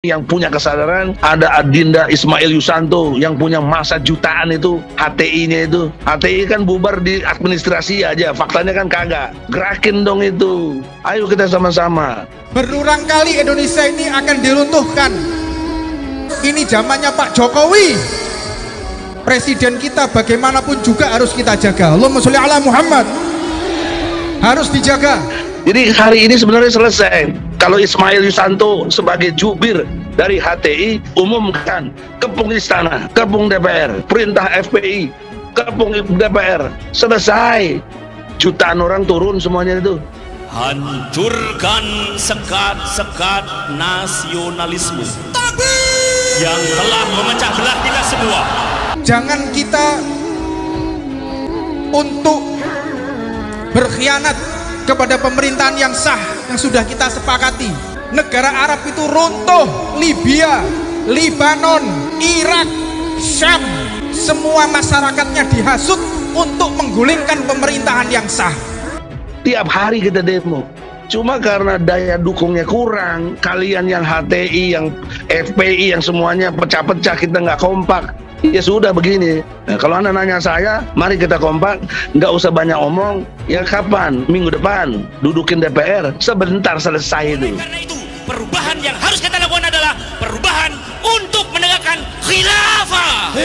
yang punya kesadaran, ada Adinda Ismail Yusanto yang punya masa jutaan itu, HTI-nya itu. HTI kan bubar di administrasi aja, faktanya kan kagak. Gerakin dong itu. Ayo kita sama-sama. Berulang kali Indonesia ini akan diruntuhkan. Ini zamannya Pak Jokowi. Presiden kita bagaimanapun juga harus kita jaga. Allahumma sholli ala Muhammad. Harus dijaga. Jadi hari ini sebenarnya selesai. Kalau Ismail Yusanto sebagai jubir dari HTI umumkan kepung istana, kepung DPR, perintah FPI, kepung DPR, selesai. Jutaan orang turun semuanya itu. Hancurkan sekat-sekat nasionalisme yang telah memecah belah kita semua. Jangan kita untuk berkhianat kepada pemerintahan yang sah yang sudah kita sepakati. Negara Arab itu runtuh, Libya, Libanon, Irak, Syam, semua masyarakatnya dihasut untuk menggulingkan pemerintahan yang sah. Tiap hari kita demo. Cuma karena daya dukungnya kurang, kalian yang HTI, yang FPI, yang semuanya pecah-pecah, kita nggak kompak. Ya sudah begini. Nah, kalau Anda nanya saya, mari kita kompak, nggak usah banyak omong. Ya kapan? Minggu depan dudukin DPR, sebentar selesai itu. Karena itu perubahan yang harus kita lakukan adalah perubahan untuk menegakkan khilafah.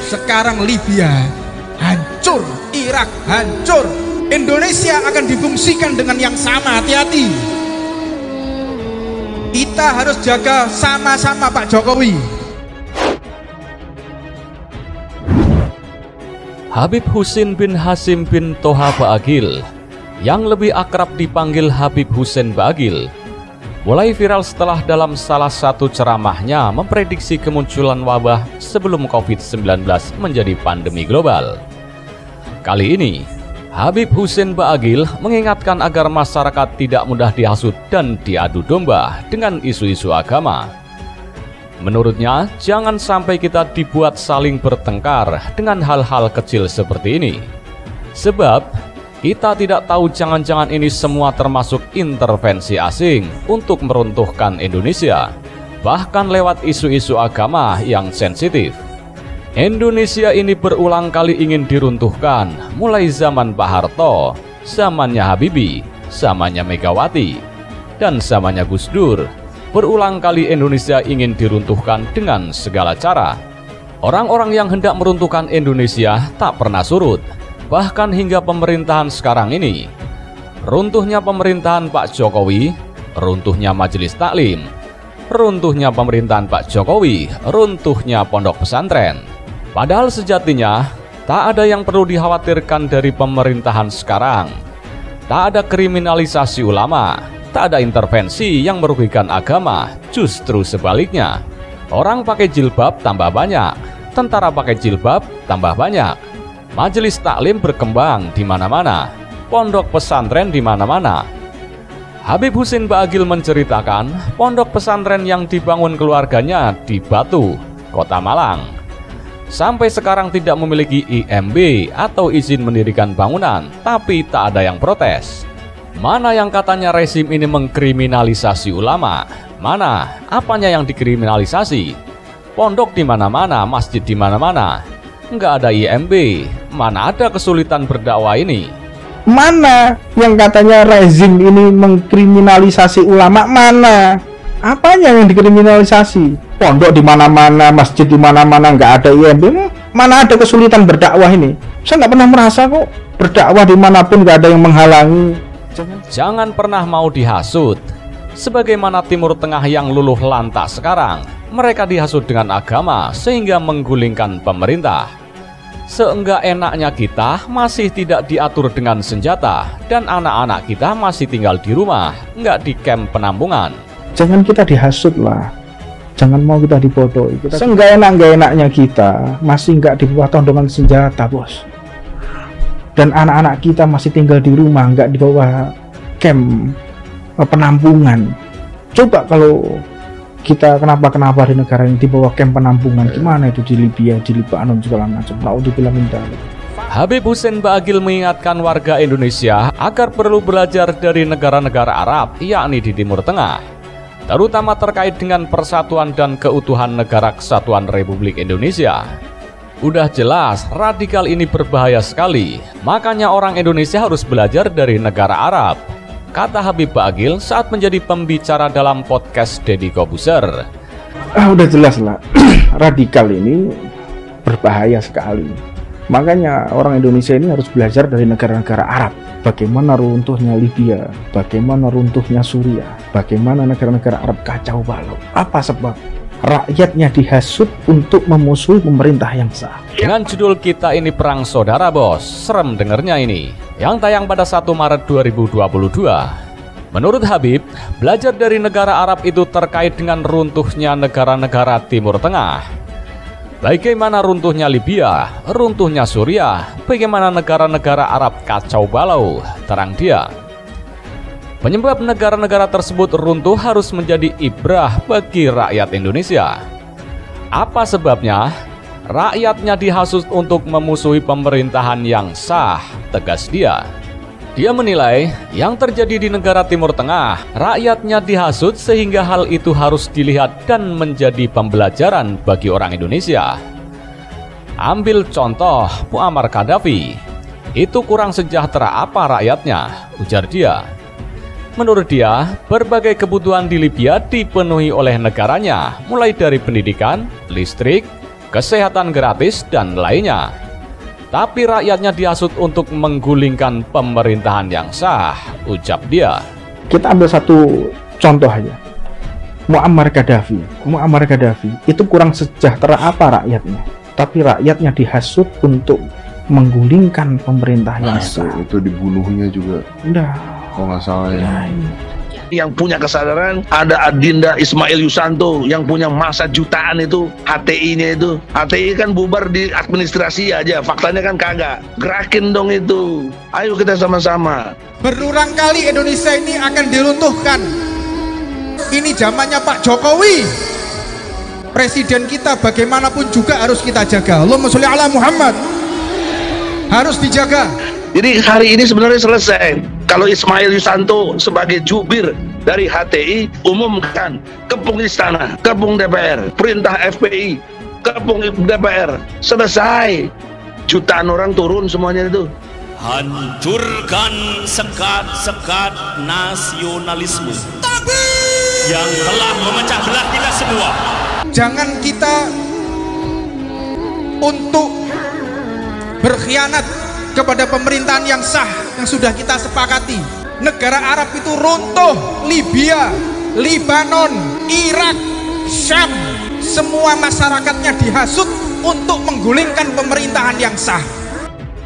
Sekarang Libya hancur, Irak hancur, Indonesia akan difungsikan dengan yang sama. Hati-hati. Kita harus jaga sama-sama Pak Jokowi. Habib Husin bin Hasim bin Toha Ba'agil, yang lebih akrab dipanggil Habib Husin Ba'agil, mulai viral setelah dalam salah satu ceramahnya memprediksi kemunculan wabah sebelum COVID-19 menjadi pandemi global. Kali ini, Habib Husin Ba'agil mengingatkan agar masyarakat tidak mudah dihasut dan diadu domba dengan isu-isu agama. Menurutnya, jangan sampai kita dibuat saling bertengkar dengan hal-hal kecil seperti ini. Sebab, kita tidak tahu jangan-jangan ini semua termasuk intervensi asing untuk meruntuhkan Indonesia, bahkan lewat isu-isu agama yang sensitif. Indonesia ini berulang kali ingin diruntuhkan, mulai zaman Pak Harto, zamannya Habibie, zamannya Megawati, dan zamannya Gus Dur. Berulang kali Indonesia ingin diruntuhkan dengan segala cara. Orang-orang yang hendak meruntuhkan Indonesia tak pernah surut, bahkan hingga pemerintahan sekarang ini. Runtuhnya pemerintahan Pak Jokowi, runtuhnya Majelis Taklim, runtuhnya pemerintahan Pak Jokowi, runtuhnya pondok pesantren. Padahal sejatinya, tak ada yang perlu dikhawatirkan dari pemerintahan sekarang. Tak ada kriminalisasi ulama, tak ada intervensi yang merugikan agama, justru sebaliknya. Orang pakai jilbab tambah banyak, tentara pakai jilbab tambah banyak, majelis taklim berkembang di mana-mana, pondok pesantren di mana-mana. Habib Husin Ba'agil menceritakan pondok pesantren yang dibangun keluarganya di Batu, Kota Malang, sampai sekarang tidak memiliki IMB atau izin mendirikan bangunan, tapi tak ada yang protes. Mana yang katanya rezim ini mengkriminalisasi ulama? Mana? Apanya yang dikriminalisasi? Pondok di mana-mana, masjid di mana-mana. Nggak ada IMB. Mana ada kesulitan berdakwah ini? Mana yang katanya rezim ini mengkriminalisasi ulama? Mana? Apanya yang dikriminalisasi? Pondok di mana-mana, masjid di mana-mana, nggak ada IMB. Mana ada kesulitan berdakwah ini? Saya nggak pernah merasa kok berdakwah dimanapun nggak ada yang menghalangi. Jangan pernah mau dihasut. Sebagaimana Timur Tengah yang luluh lantak sekarang, mereka dihasut dengan agama sehingga menggulingkan pemerintah. Seenggak enaknya kita masih tidak diatur dengan senjata, dan anak-anak kita masih tinggal di rumah, nggak di kamp penampungan. Jangan kita dihasut lah. Jangan mau kita dibodohi. Seenggak enaknya kita masih nggak di bawah tondongan senjata, bos. Dan anak-anak kita masih tinggal di rumah, nggak di bawah camp penampungan. Coba kalau kita kenapa di negara ini di bawah camp penampungan, gimana itu di Libya, di Libanon segala macam. Naudzubillah min dzalik. Habib Husin Ba'agil mengingatkan warga Indonesia agar perlu belajar dari negara-negara Arab, yakni di Timur Tengah. terutama terkait dengan persatuan dan keutuhan Negara Kesatuan Republik Indonesia. Udah jelas, radikal ini berbahaya sekali, makanya orang Indonesia harus belajar dari negara Arab, kata Habib Baagil saat menjadi pembicara dalam podcast Deddy Kobuser. Udah jelas lah, radikal ini berbahaya sekali. Makanya orang Indonesia ini harus belajar dari negara-negara Arab. Bagaimana runtuhnya Libya, bagaimana runtuhnya Suriah, bagaimana negara-negara Arab kacau balau. Apa sebab? Rakyatnya dihasut untuk memusuhi pemerintah yang sah. Dengan judul Kita Ini Perang Saudara Bos, serem dengernya ini, yang tayang pada 1 Maret 2022. Menurut Habib, belajar dari negara Arab itu terkait dengan runtuhnya negara-negara Timur Tengah. Bagaimana runtuhnya Libya, runtuhnya Suriah, bagaimana negara-negara Arab kacau balau, terang dia. Penyebab negara-negara tersebut runtuh harus menjadi ibrah bagi rakyat Indonesia. Apa sebabnya? Rakyatnya dihasut untuk memusuhi pemerintahan yang sah, tegas dia. Dia menilai yang terjadi di negara Timur Tengah, rakyatnya dihasut sehingga hal itu harus dilihat dan menjadi pembelajaran bagi orang Indonesia. Ambil contoh Muammar Gaddafi, itu kurang sejahtera apa rakyatnya, ujar dia. Menurut dia, berbagai kebutuhan di Libya dipenuhi oleh negaranya, mulai dari pendidikan, listrik, kesehatan gratis, dan lainnya. Tapi rakyatnya dihasut untuk menggulingkan pemerintahan yang sah, ucap dia. Kita ambil satu contoh aja. Muammar Gaddafi itu kurang sejahtera apa rakyatnya? Tapi rakyatnya dihasut untuk menggulingkan pemerintah yang sah. Itu dibunuhnya juga. Udah. Kalau nggak salah ya. Yang punya kesadaran ada Adinda Ismail Yusanto yang punya masa jutaan itu HTI-nya itu. HTI kan bubar di administrasi aja, faktanya kan kagak. Gerakin dong itu. Ayo kita sama-sama. Berulang kali Indonesia ini akan diruntuhkan. Ini zamannya Pak Jokowi. Presiden kita bagaimanapun juga harus kita jaga. Allahumma sholli ala Muhammad. Harus dijaga. Jadi hari ini sebenarnya selesai. Kalau Ismail Yusanto sebagai jubir dari HTI umumkan kepung istana, kepung DPR, perintah FPI, kepung DPR, selesai. Jutaan orang turun semuanya itu. Hancurkan sekat-sekat nasionalisme yang telah memecah belah kita semua. Jangan kita untuk berkhianat kepada pemerintahan yang sah yang sudah kita sepakati. Negara Arab itu runtuh, Libya, Libanon, Irak, Syam, semua masyarakatnya dihasut untuk menggulingkan pemerintahan yang sah.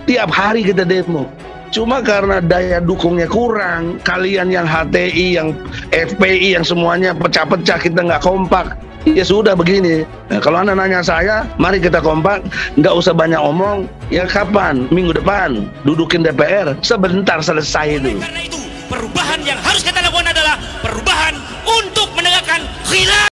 Tiap hari kita demo. Cuma karena daya dukungnya kurang, kalian yang HTI, yang FPI, yang semuanya pecah-pecah, kita nggak kompak. Ya sudah begini. Nah, kalau Anda nanya saya, mari kita kompak, nggak usah banyak omong. Ya kapan? Minggu depan dudukin DPR, sebentar selesai itu. Karena itu perubahan yang harus kita lakukan adalah perubahan untuk menegakkan khilafah.